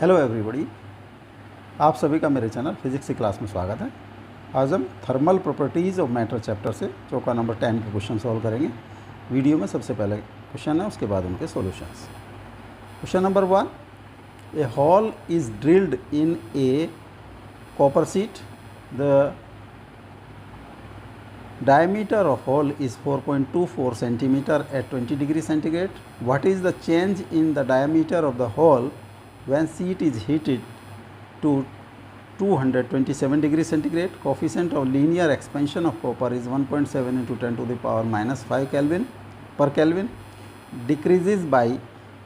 Hello everybody, आप सभी का मेरे चैनल फिजिक्स की क्लास में स्वागत है। आज हम thermal properties of matter chapter से चौका नंबर 10 के क्वेश्चन सॉल्व करेंगे। वीडियो में सबसे पहले क्वेश्चन है, उसके बाद उनके solutions. Question number 1, A hall is drilled in A copper sheet. The diameter of hole is 4.24 centimeter at 20 degree centigrade. What is the change in the diameter of the hole when sheet is heated to 227 degree centigrade? Coefficient of linear expansion of copper is 1.7 into 10 to the power minus 5 Kelvin per Kelvin. Decreases by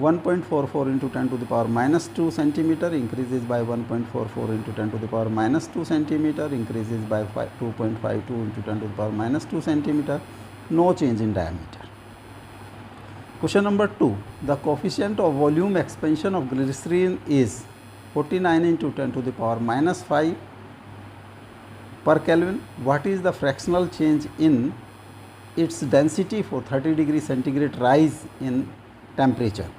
1.44 into 10 to the power minus 2 centimeter, increases by 1.44 into 10 to the power minus 2 centimeter, increases by 2.52 into 10 to the power minus 2 centimeter. No change in diameter. Question number 2, the coefficient of volume expansion of glycerin is 49 into 10 to the power minus 5 per Kelvin. What is the fractional change in its density for 30 degree centigrade rise in temperature?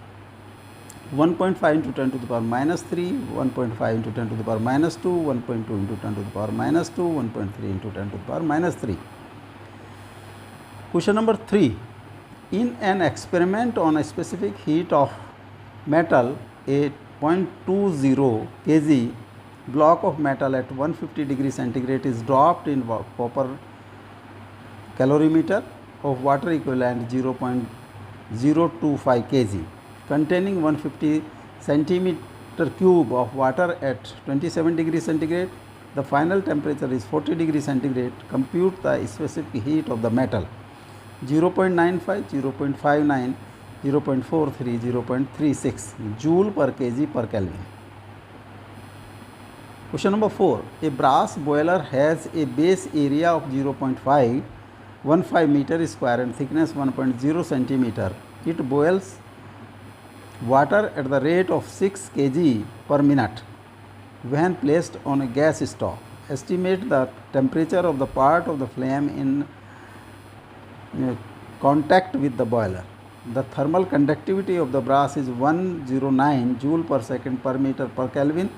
1.5 into 10 to the power minus 3, 1.5 into 10 to the power minus 2, 1.2 into 10 to the power minus 2, 1.3 into 10 to the power minus 3. Question number 3, in an experiment on a specific heat of metal, a 0.20 kg block of metal at 150 degree centigrade is dropped in copper calorimeter of water equivalent 0.025 kg containing 150 centimeter cube of water at 27 degree centigrade. The final temperature is 40 degree centigrade. Compute the specific heat of the metal. 0.95, 0.59, 0.43, 0.36 joule per kg per Kelvin. Question number 4, a brass boiler has a base area of 0.515 meter square and thickness 1.0 centimeter. It boils water at the rate of 6 kg per minute when placed on a gas stove. Estimate the temperature of the part of the flame in contact with the boiler. The thermal conductivity of the brass is 109 joule per second per meter per Kelvin.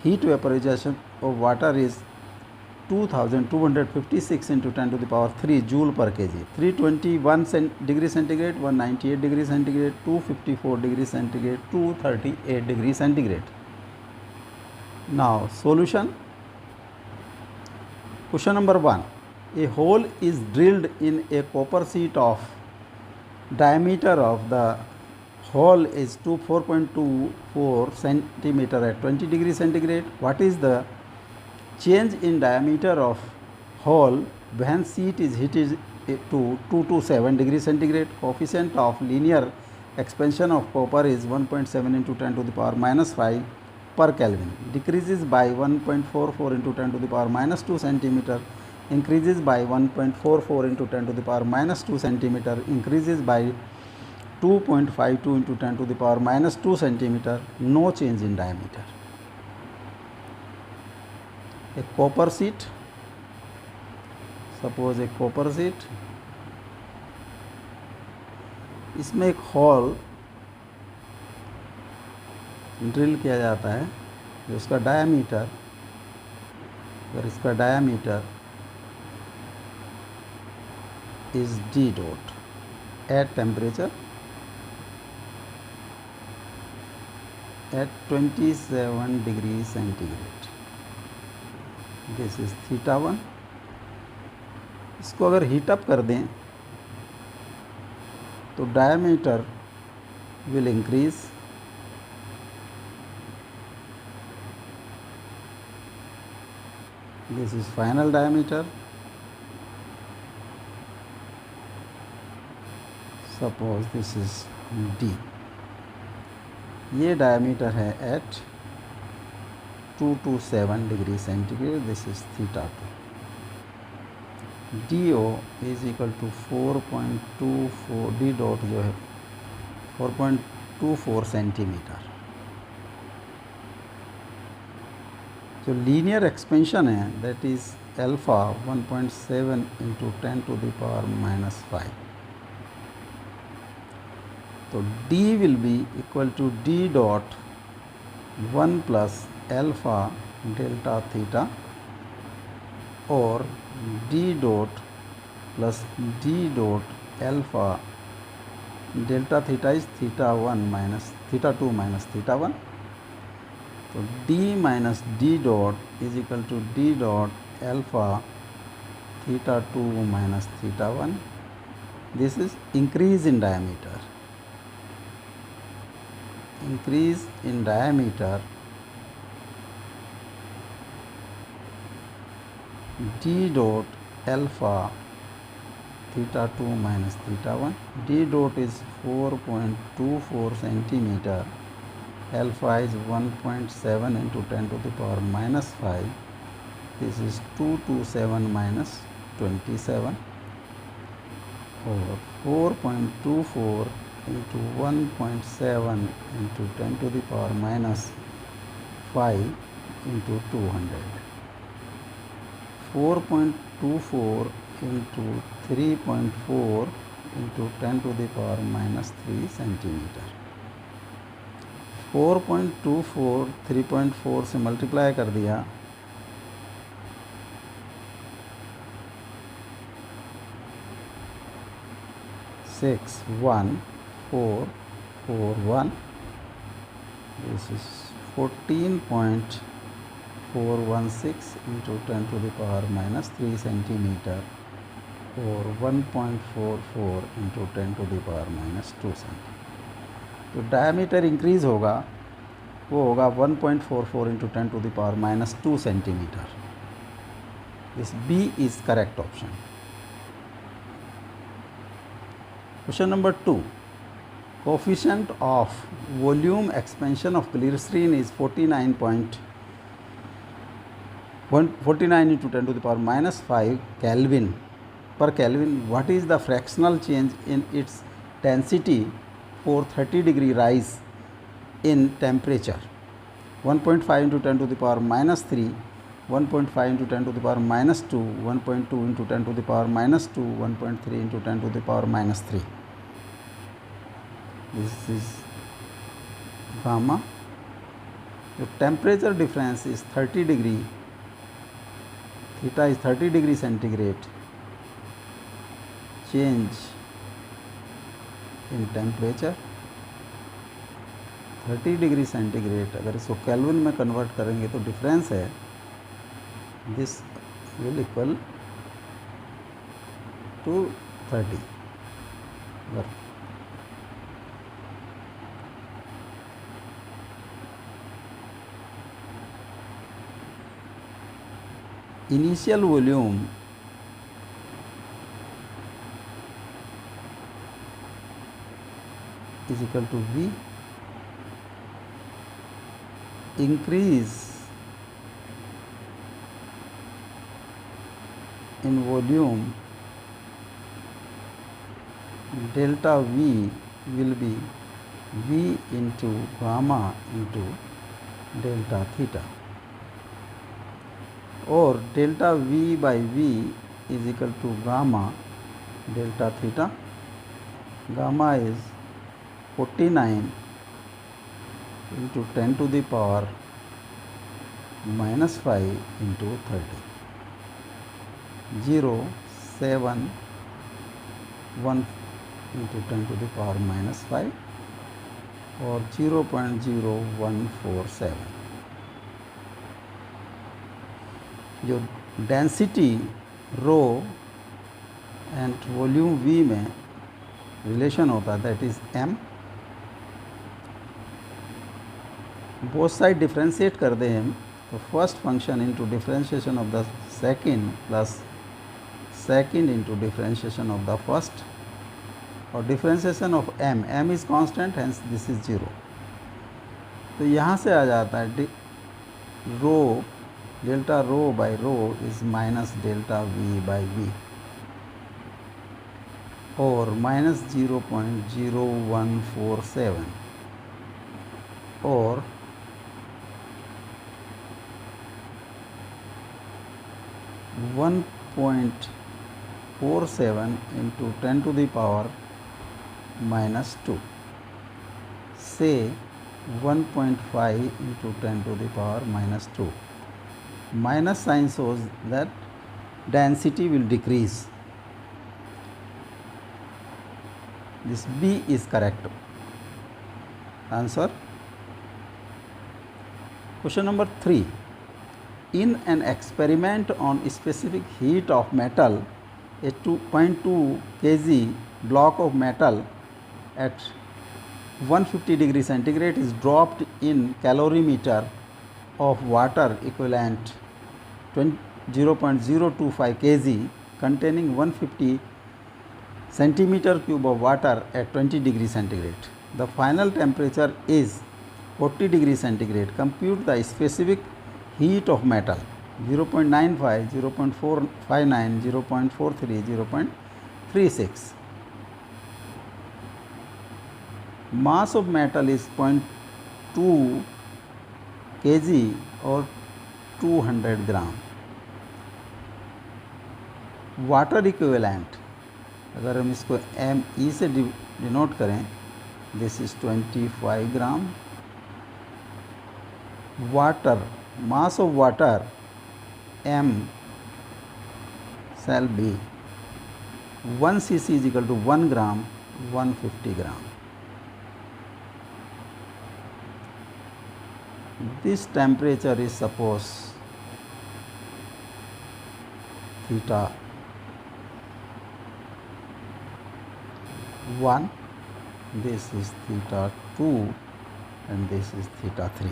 Heat vaporization of water is 2256 into 10 to the power 3 joule per kg. 321 degree centigrade, 198 degree centigrade, 254 degree centigrade, 238 degree centigrade. Now solution. Question number 1, a hole is drilled in a copper sheet of diameter of the hole is 4.24 centimeter at 20 degree centigrade. What is the change in diameter of hole when sheet is heated to 227 degree centigrade? Coefficient of linear expansion of copper is 1.7 into 10 to the power minus 5 per Kelvin. Decreases by 1.44 into 10 to the power minus 2 centimeter, increases by 1.44 into 10 to the power minus 2 centimeter, increases by 2.52 into 10 to the power minus 2 centimeter. No change in diameter. A copper sheet, suppose a copper sheet, इसमें एक hall drill किया जाता है जो उसका diameter, अगर इसका diameter is D dot at temperature at 27 degree centigrade. This is theta 1. इसको अगर हीट अप कर दें तो diameter will increase, this is final diameter. Suppose this is D, ये डायमीटर है at 227 degree centigrade. This is theta 2. D O is equal to 4.24, D dot जो है 4.24 centimetre. जो लीनियर एक्सपेंशन है that is alpha 1.7 into 10 to the power minus 5. तो D will be equal to D dot 1 plus alpha delta theta और D dot plus D dot alpha delta theta is theta 1 minus theta 2 minus theta 1. तो d minus D dot is equal to D dot alpha theta 2 minus theta 1. This is increase in diameter. Increase in diameter d dot alpha theta 2 minus theta 1. D dot is 4.24 centimeter. Alpha is 1.7 into 10 to the power minus 5. This is 227 minus 27 or 4.24 into 1.7 into 10 to the power minus 5 into 200. 4.24 into 3.4 into 10 to the power minus 3 centimeter. 4.24 3.4 से multiply कर दिया, 61441. This is 14.416 into 10 to the power minus 3 centimeter or 1.44 into 10 to the power minus 2 centimeter. तो diameter increase होगा, वो होगा 1.44 into 10 to the power minus 2 centimeter. This B is correct option. Question number 2. Coefficient of volume expansion of glycerin is 49 into 10 to the power minus 5 Kelvin per Kelvin. What is the fractional change in its density for 30-degree rise in temperature? 1.5 into 10 to the power minus 3, 1.5 into 10 to the power minus 2, 1.2 into 10 to the power minus 2, 1.3 into 10 to the power minus 3. This is gamma. The temperature difference is 30 degree, theta is 30 degree centigrade. Change in temperature 30 degree centigrade, अगर इसको Kelvin में convert करेंगे तो difference है this will equal to 30. Initial volume is equal to V. Increase in volume delta V will be V into gamma into delta theta, or delta V by V is equal to gamma delta theta. Gamma is 49 into 10 to the power minus 5 into 30. 0.71 into 10 to the power minus 5 or 0.0147. जो density rho and volume V में relation होता है that is M. Both side differentiate कर दें हम तो first function into differentiation of the second plus second into differentiation of the first और differentiation of m. m is constant, hence this is 0. तो यहाँ से आ जाता है rho delta rho by rho is minus delta v by v और minus 0.0147 और 1.47 into 10 to the power minus 2 से 1.5 into 10 to the power minus 2. Minus sign shows that density will decrease. This B is correct. Answer. Question number 3. In an experiment on specific heat of metal, a 2.2 kg block of metal at 150 degree centigrade is dropped in calorimeter of water equivalent 0.025 kg containing 150 centimeter cube of water at 20 degree centigrade. The final temperature is 40 degree centigrade. Compute the specific heat of metal 0.95, 0.459, 0.43, 0.36. Mass of metal is 0.2 kg or 200 gram. Water equivalent अगर हम इसको ME से denote करें, this is 25 gram. Water, mass of water M shall be 1 cc is equal to 1 gram, 150 gram. This temperature is suppose theta 1, this is theta 2 and this is theta 3.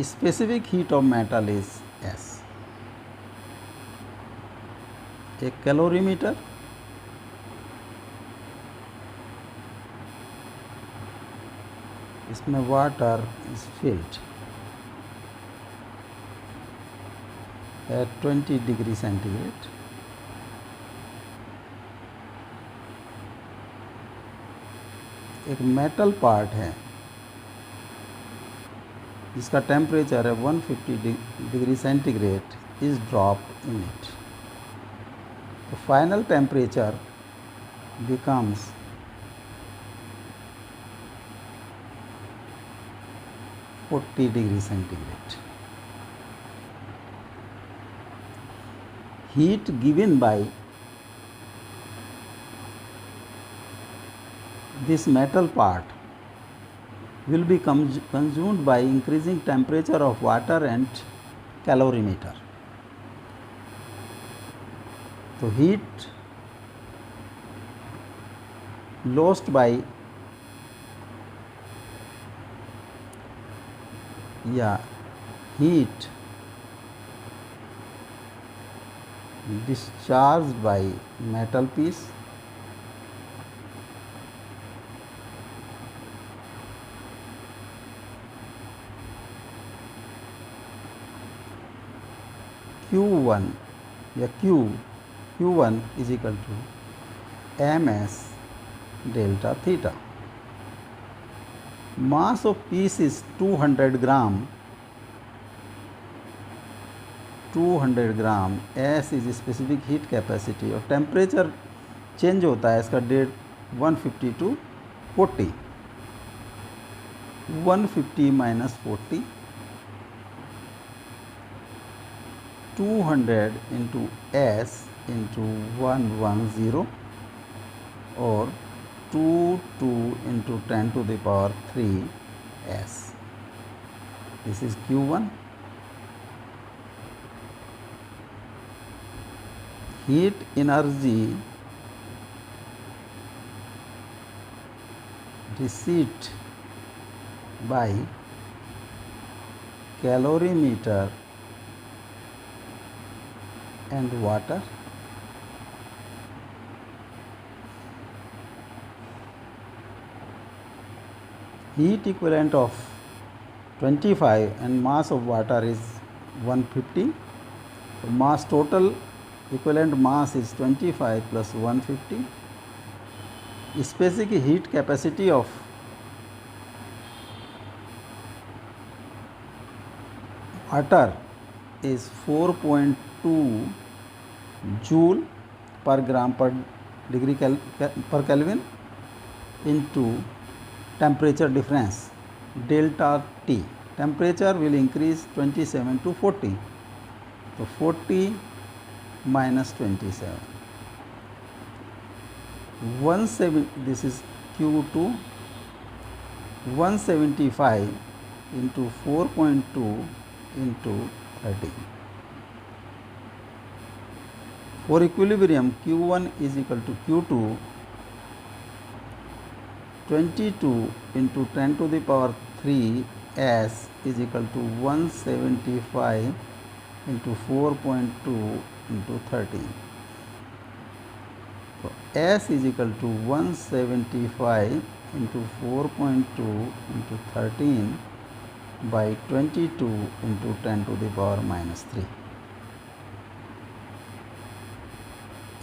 Specific heat of metal is S. A calorimeter, इसमें water is filled at 20 degree centigrade. एक metal part है जिसका temperature है 150 degree centigrade is dropped in it. The final temperature becomes 40 degree centigrade. Heat given by this metal part will be consumed by increasing temperature of water and calorimeter. So heat lost by heat discharged by metal piece Q1 या Q1 is equal to ms delta theta. Mass of piece is 200 gram. 200 gram. S is specific heat capacity और temperature change होता है इसका date 150 to 40. 150 minus 40, 200 into S into 110 or 2 into 10 to the power 3 S. This is Q1. Heat energy received by calorimeter and water. Heat equivalent of 25 and mass of water is 150. So mass total equivalent mass is 25 plus 150. Specific heat capacity of water is 4.2 joule per gram per degree per Kelvin. into temperature difference delta T. Temperature will increase 27 to 40. So 40 minus 27. 170, this is Q2, 175 into 4.2 into 30. For equilibrium, Q1 is equal to Q2, 22 into 10 to the power 3 S is equal to 175 into 4.2 into 30. So S is equal to 175 into 4.2 into 13 by 22 into 10 to the power minus 3.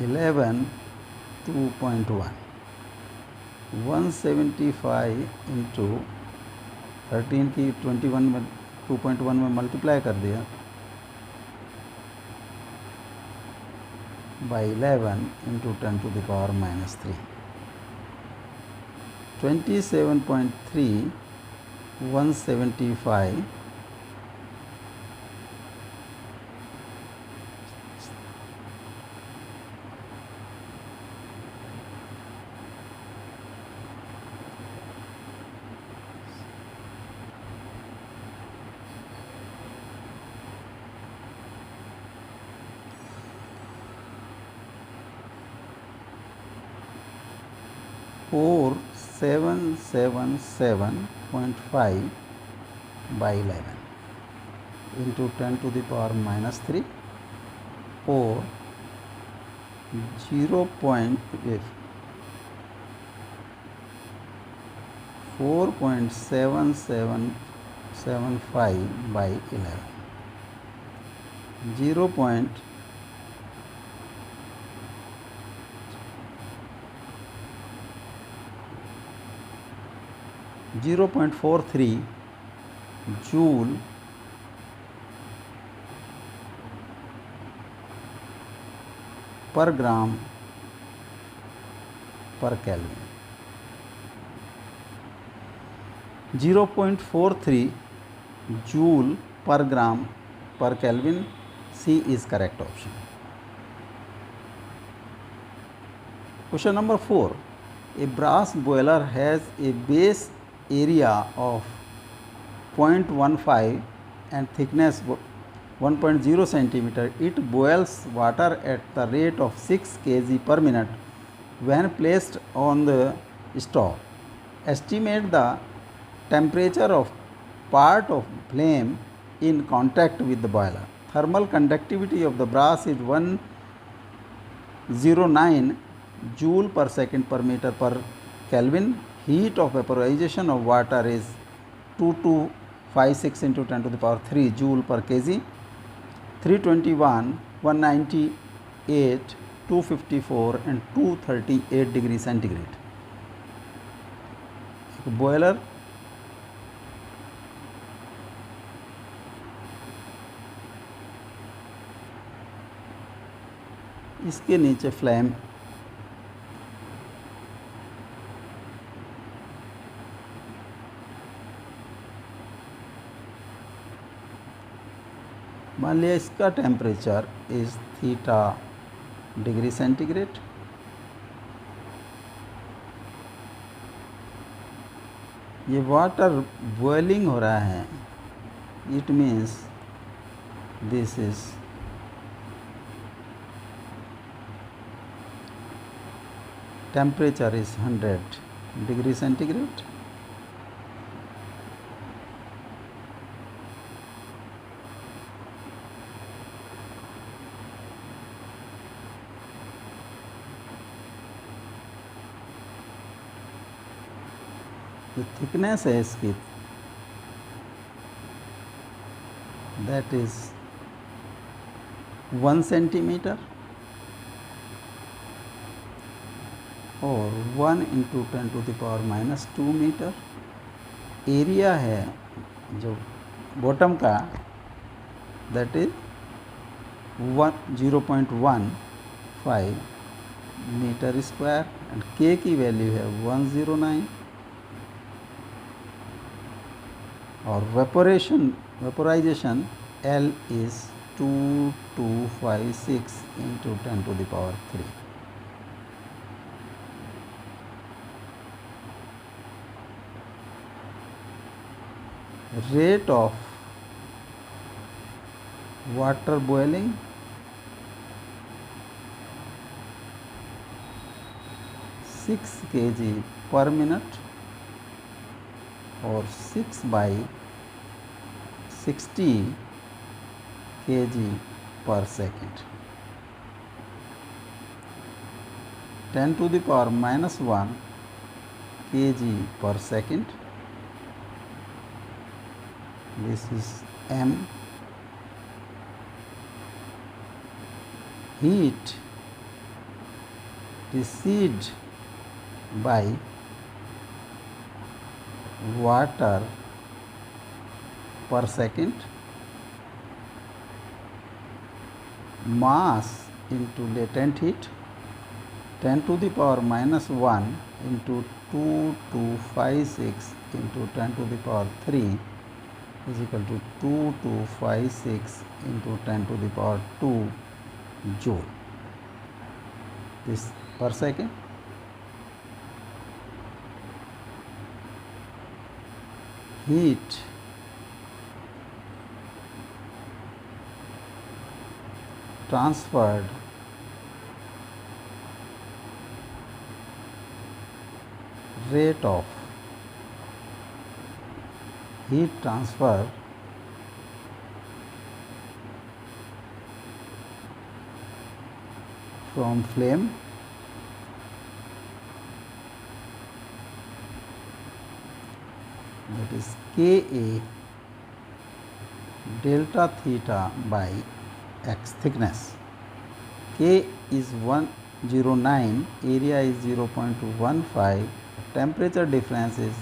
11 2.1. 175 into 13 की 21 में 2.1 में multiply कर दिया by 11 into 10 to the power minus 3. 27.3 175 4777.5 by 11 into 10 to the power minus 3 or 4.7775 by 11. 0.43 joule per gram per Kelvin. 0.43 joule per gram per Kelvin. C is correct option. Question number 4. A brass boiler has a base area of 0.15 and thickness 1.0 centimeter. It boils water at the rate of 6 kg per minute when placed on the stove. Estimate the temperature of part of flame in contact with the boiler. Thermal conductivity of the brass is 109 joule per second per meter per Kelvin. Heat of vaporization of water is 2256 into 10 to the power 3 joule per kg. 321, 198, 254 and 238 degree centigrade. Boiler इसके नीचे flame मान लिया इसका temperature is theta degree centigrade. ये water boiling हो रहा है. It means this is temperature is 100 degree centigrade. The thickness है इसकी that is 1 centimeter और 1 into 10 to the power minus 2 meter. Area है जो बॉटम का that is 0.15 meter square and K की वैल्यू है 109 और vaporization L is 2256 into 10 to the power 3. Rate of water boiling (6 kg per minute) or 6 by 60 kg per second. 10 to the power minus 1 kg per second. This is M. Heat received by water per second. Mass into latent heat, 10 to the power minus 1 into 2256 into 10 to the power 3 is equal to 2256 into 10 to the power 2 joule. This per second. Heat transferred rate of heat transfer from flame that is Ka delta theta by x thickness. K is 109, area is 0.15, temperature difference is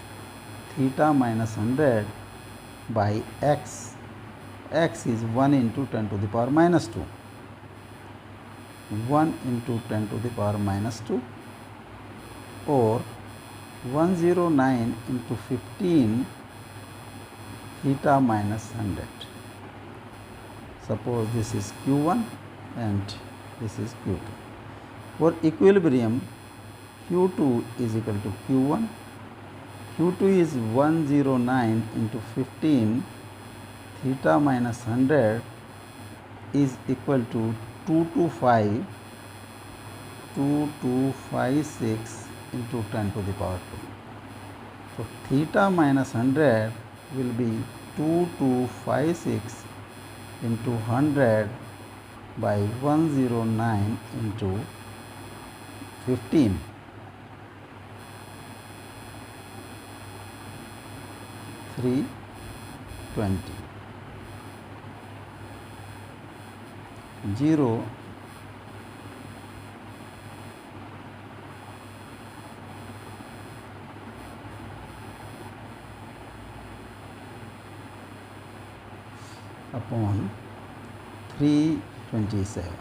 theta minus 100 by x. X is 1 into 10 to the power minus 2. 1 into 10 to the power minus 2 or 109 into 15 theta minus 100. Suppose this is Q1 and this is Q2. For equilibrium, Q2 is equal to Q1. Q2 is 109 into 15 theta minus 100 is equal to 2256 into 10 to the power 2. So theta minus 100 will be 2256 into 100 by 109 into 15. 320. 0 upon 327.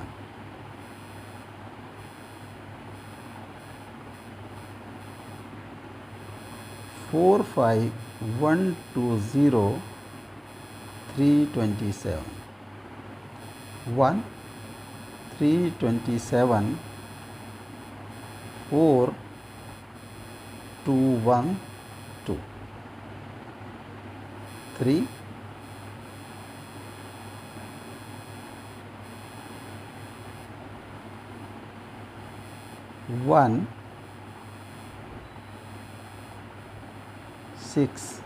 45120 327. 1 327 4 2 1 2 3 1 6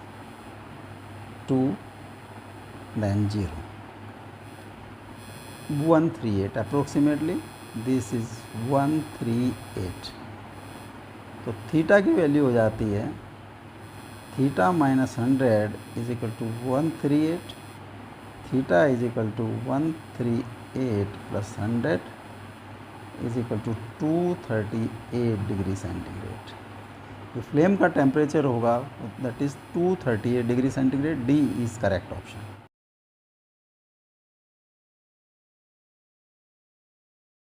2 then 0 138 approximately this is 138. तो theta की value हो जाती है theta minus 100 is equal to 138. Theta is equal to 138 plus 100 is equal to 238 degree centigrade. जो flame का temperature होगा that is 238 degree centigrade. D is correct option.